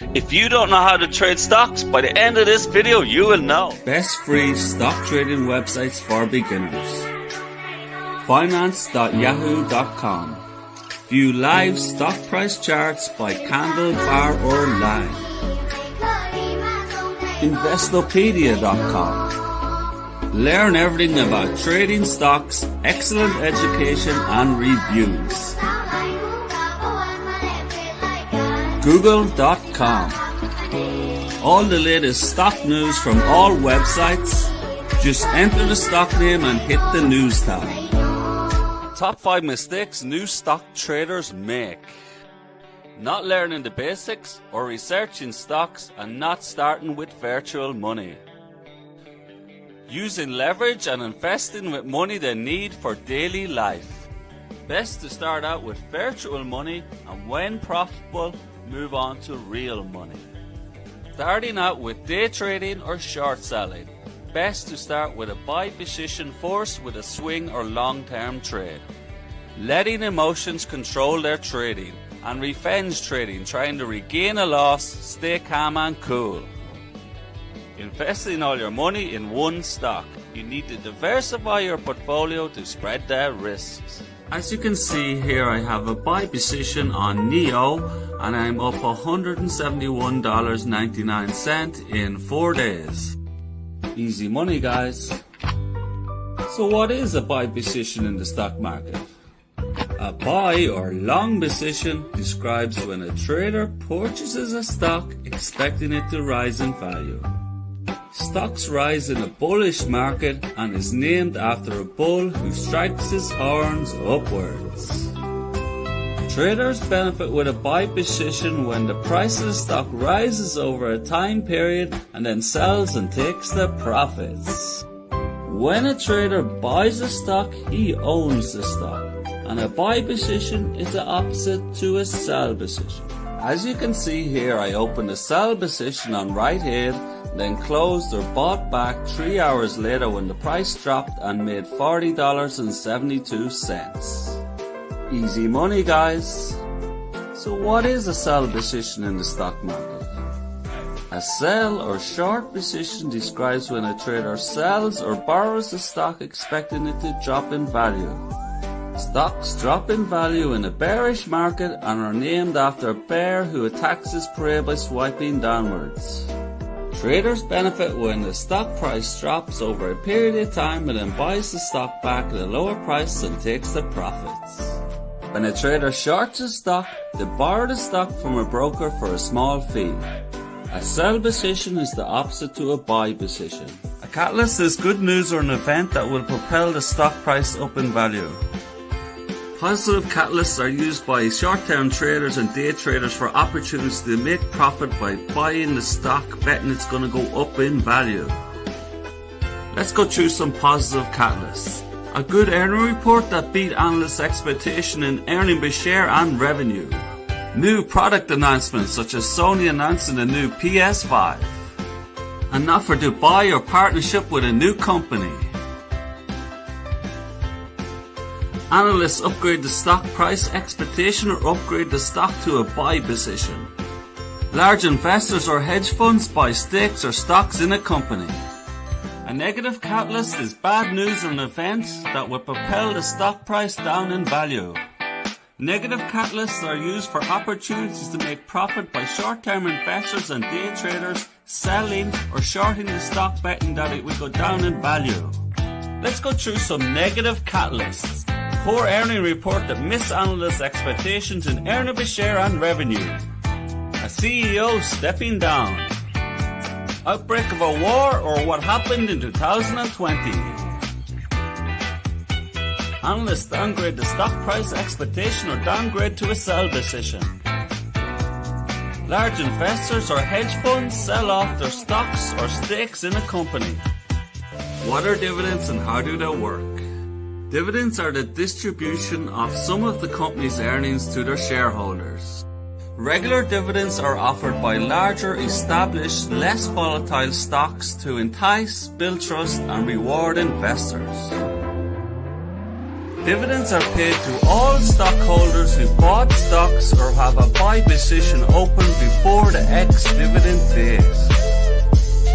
If you don't know how to trade stocks, by the end of this video, you will know. Best free stock trading websites for beginners. Finance.yahoo.com. View live stock price charts by candle, bar or line. Investopedia.com. Learn everything about trading stocks, excellent education and reviews. Google.com. All the latest stock news from all websites. Just enter the stock name and hit the news tab. Top 5 mistakes new stock traders make. Not learning the basics or researching stocks and not starting with virtual money. Using leverage and investing with money they need for daily life. Best to start out with virtual money and when profitable, move on to real money. Starting out with day trading or short selling. Best to start with a buy position first with a swing or long-term trade. Letting emotions control their trading and revenge trading, trying to regain a loss, stay calm and cool. Investing all your money in one stock. You need to diversify your portfolio to spread their risks. As you can see here, I have a buy position on NEO and I'm up $171.99 in 4 days. Easy money, guys. So what is a buy position in the stock market? A buy or long position describes when a trader purchases a stock expecting it to rise in value. Stocks rise in a bullish market and is named after a bull who strikes his horns upwards. Traders benefit with a buy position when the price of the stock rises over a time period and then sells and takes the profits. When a trader buys a stock, he owns the stock, and a buy position is the opposite to a sell position. As you can see here, I opened a sell position on Right-Aid, then closed or bought back 3 hours later when the price dropped and made $40.72. Easy money, guys. So what is a sell position in the stock market? A sell or short position describes when a trader sells or borrows a stock expecting it to drop in value. Stocks drop in value in a bearish market and are named after a bear who attacks his prey by swiping downwards. Traders benefit when the stock price drops over a period of time and then buys the stock back at a lower price and takes the profits. When a trader shorts a stock, they borrow the stock from a broker for a small fee. A sell position is the opposite to a buy position. A catalyst is good news or an event that will propel the stock price up in value. Positive catalysts are used by short-term traders and day traders for opportunities to make profit by buying the stock, betting it's going to go up in value. Let's go through some positive catalysts. A good earning report that beat analysts' expectation in earning per share and revenue. New product announcements such as Sony announcing a new PS5. An offer to buy or partnership with a new company. Analysts upgrade the stock price expectation or upgrade the stock to a buy position. Large investors or hedge funds buy stakes or stocks in a company. A negative catalyst is bad news or an event that will propel the stock price down in value. Negative catalysts are used for opportunities to make profit by short-term investors and day traders selling or shorting the stock betting that it will go down in value. Let's go through some negative catalysts. Poor earning report that missed analysts' expectations in earning per share and revenue. A CEO stepping down. Outbreak of a war or what happened in 2020. Analysts downgrade the stock price expectation or downgrade to a sell position. Large investors or hedge funds sell off their stocks or stakes in a company. What are dividends and how do they work? Dividends are the distribution of some of the company's earnings to their shareholders. Regular dividends are offered by larger, established, less volatile stocks to entice, build trust and reward investors. Dividends are paid to all stockholders who bought stocks or have a buy position open before the ex-dividend date.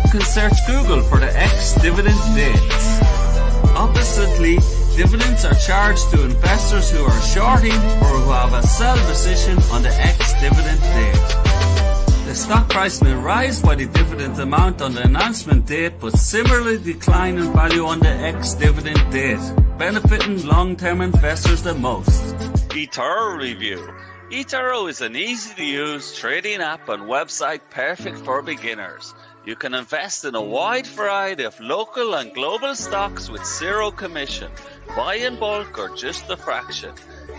You can search Google for the ex-dividend dates. Oppositely, dividends are charged to investors who are shorting or who have a sell position on the ex-dividend date. The stock price may rise by the dividend amount on the announcement date, but similarly decline in value on the ex-dividend date, benefiting long-term investors the most. Etoro review. Etoro is an easy-to-use trading app and website perfect for beginners. You can invest in a wide variety of local and global stocks with zero commission, buy in bulk or just a fraction.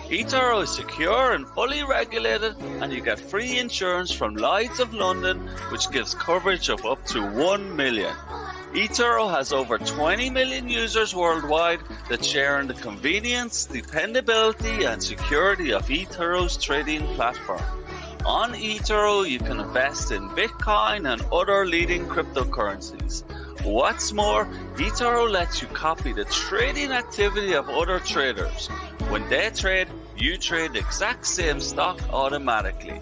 Etoro is secure and fully regulated, and you get free insurance from Lloyd's of London, which gives coverage of up to 1 million. Etoro has over 20 million users worldwide that share in the convenience, dependability and security of Etoro's trading platform. On Etoro, you can invest in Bitcoin and other leading cryptocurrencies. What's more, Etoro lets you copy the trading activity of other traders. When they trade, you trade the exact same stock automatically.